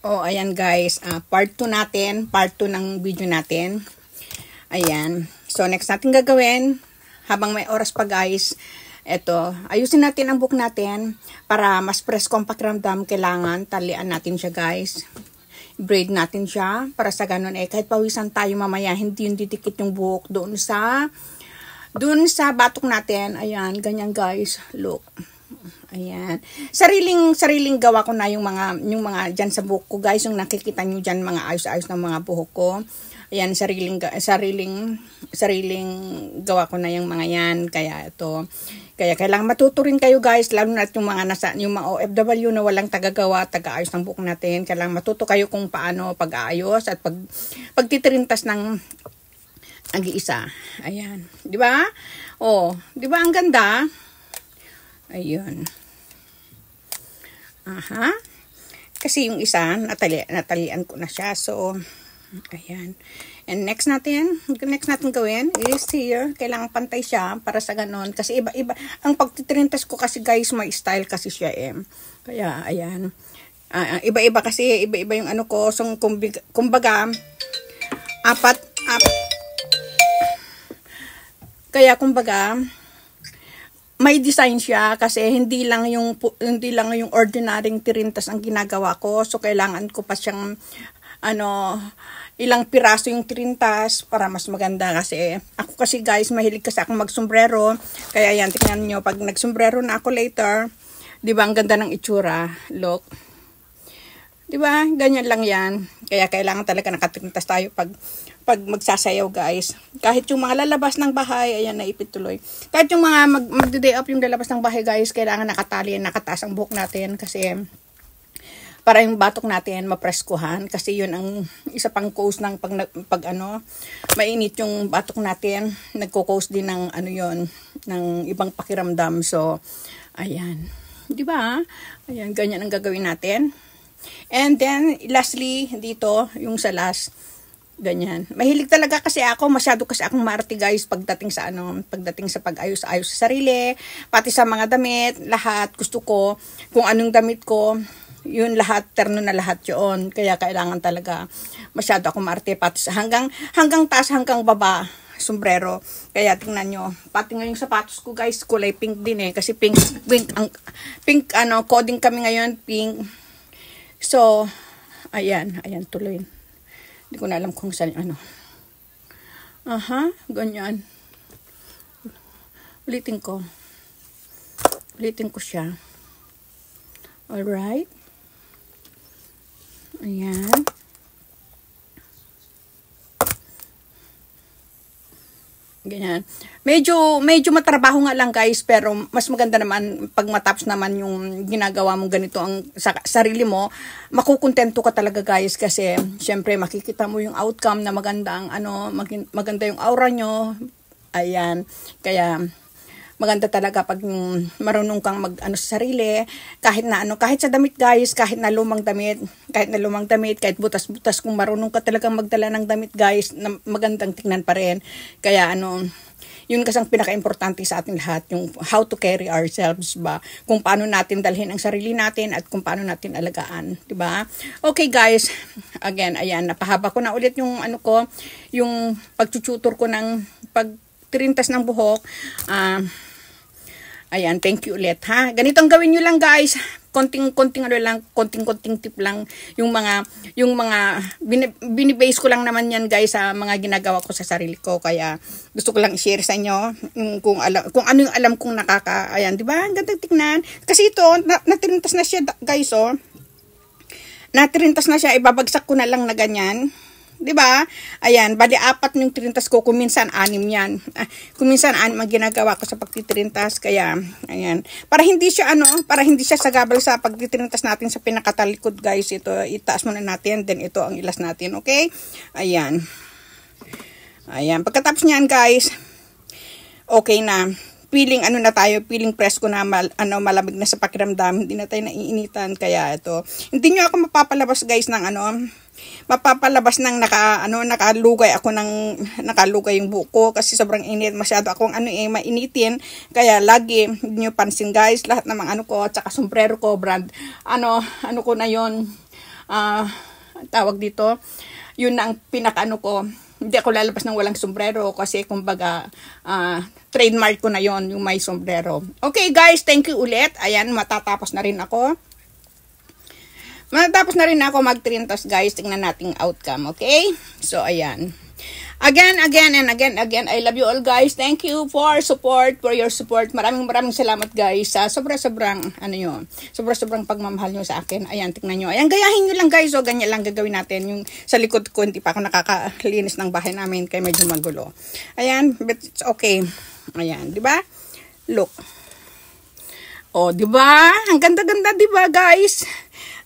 Oh, ayan guys, part 2 natin, part 2 ng video natin. Ayan. So, next natin gagawin, habang may oras pa guys, eto, ayusin natin ang book natin para mas presko ang pakiramdam. Kailangan talian natin siya guys. Braid natin siya para sa ganun kahit pawisan tayo mamaya, hindi yung didikit yung buhok doon sa batok natin. Ayan, ganyan guys. Look. Ayan. Sariling gawa ko na yung mga diyan sa buhok ko guys, yung nakikita niyo diyan mga ayos-ayos ng mga buhok ko. Ayan, sariling gawa ko na yung mga yan. Kaya kailangan matuto rin kayo guys, lalo na yung mga OFW na walang tagagawa, tagaayos ng buhok natin. Kailangan matuto kayo kung paano pag-aayos at pagtitrintas ng ag-iisa. Ayan. 'Di ba? Oh, 'di ba ang ganda? Ayun. Aha. Kasi yung isa, natalian ko na siya. So, ayan. And next natin gawin is here. Kailangan pantay siya para sa ganon. Kasi iba-iba. Ang pagtitrintas ko kasi guys, may style kasi siya Kaya, ayan. Iba-iba kasi, iba-iba yung ano ko. So, kumbaga, kaya kumbaga, may design siya kasi hindi lang yung ordinaryong tirintas ang ginagawa ko. So kailangan ko pa siyang ilang piraso yung tirintas para mas maganda. Kasi ako kasi guys, mahilig kasi akong magsombrero. Kaya yan, tingnan niyo pag nagsombrero na ako later, 'di ba ang ganda ng itsura? Look. 'Di ba? Ganyan lang 'yan. Kaya kailangan talaga nakatirintas tayo pag magsasayaw guys. Kahit yung mga lalabas ng bahay, ayan, naipit tuloy. Kahit yung mga magde-day up yung lalabas ng bahay guys, kailangan nakatali, nakataas ang buhok natin kasi para yung batok natin mapreskuhan. Kasi yun ang isa pang cause ng mainit yung batok natin. Nagko-cause din ng ng ibang pakiramdam. So, ayan. 'Di ba? Ayan, ganyan ang gagawin natin. And then, lastly, dito, yung sa last, ganyan. Mahilig talaga kasi ako, masyado kasi akong maarte guys pagdating sa pag-ayos-ayos sa sarili, pati sa mga damit, lahat gusto ko, kung anong damit ko, yun lahat, terno na lahat yun. Kaya kailangan talaga masyado akong maarte, pati sa hanggang taas, hanggang baba, sombrero. Kaya tingnan nyo, pati ngayong sapatos ko guys, kulay pink din kasi pink coding kami ngayon, pink. So, ayan tuloy. Hindi ko na alam kung saan Aha, ganyan. Ulitin ko siya. Alright. Ayan. Ganyan. Medyo matrabaho nga lang guys, pero mas maganda naman pag matapos naman yung ginagawa mong ganito ang sarili mo, makukontento ka talaga guys kasi syempre makikita mo yung outcome na maganda maganda yung aura nyo. Ayan. Kaya maganda talaga pag marunong kang sa sarili, kahit sa damit guys, kahit lumang damit, kahit butas-butas, kung marunong ka talagang magdala ng damit guys, na magandang tingnan pa rin. Kaya yun kasi ang pinaka-importante sa ating lahat, yung how to carry ourselves ba, kung paano natin dalhin ang sarili natin at kung paano natin alagaan, di ba? Okay guys, again, ayan, napahaba ko na ulit yung yung pagtututor ko ng pagtirintas ng buhok. Ayan, thank you ulit ha. Ganitong gawin nyo lang guys. Konting tip lang. Yung mga binibase ko lang naman yan guys sa mga ginagawa ko sa sarili ko. Kaya gusto ko lang i-share sa inyo kung ano yung alam kong ayan, di ba? Ang gandang tingnan. Kasi ito, natirintas na siya guys, Natirintas na siya, ibabagsak ko na lang na ganyan. 'Di ba? Ayan, bali 4 yung tirintas ko, kuminsan 6 'yan. Kuminsan 6 ang ginagawa ko sa pagtitirintas, kaya ayan. Para hindi siya sagabal sa pagtitirintas natin sa pinakatalikod, guys. Ito itaas muna natin, then ito ang ilas natin, okay? Ayan. Ayan, pagkatapos niyan, guys, okay na. Feeling feeling presko na malamig na sa pakiramdam, hindi na tayo naiinitan, kaya ito. Hindi niyo ako mapapalabas guys ng nakalugay yung buko kasi sobrang init, masyado akong mainitin, kaya lagi hindi niyo pansin guys, lahat ng mga ko, at saka sombrero ko brand ko na yon, tawag dito, yun ang pinakaano ko. Hindi ako lalabas ng walang sombrero kasi kumbaga trademark ko na yon yung may sombrero. Okay guys, thank you ulit. Ayan, matatapos na rin ako. Mag-trintos guys. Tingnan natin outcome, okay? So, ayan. Again, I love you all guys. Thank you for your support. Maraming salamat guys sa sobrang pagmamahal nyo sa akin. Ayan, tingnan nyo. Ayan, gayahin nyo lang guys. O, ganyan lang gagawin natin. Yung sa likod ko, hindi pa ako nakakalinis ng bahay namin kaya medyo magulo. Ayan, but it's okay. Ayan, di ba? Look. O, di ba? Ang ganda-ganda, di ba guys?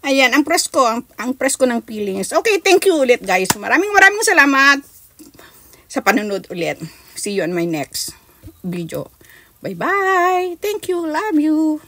Ayan, ang press ko ng peelings. Okay, thank you ulit guys. Maraming salamat sa panunod ulit. See you on my next video. Bye-bye. Thank you. Love you.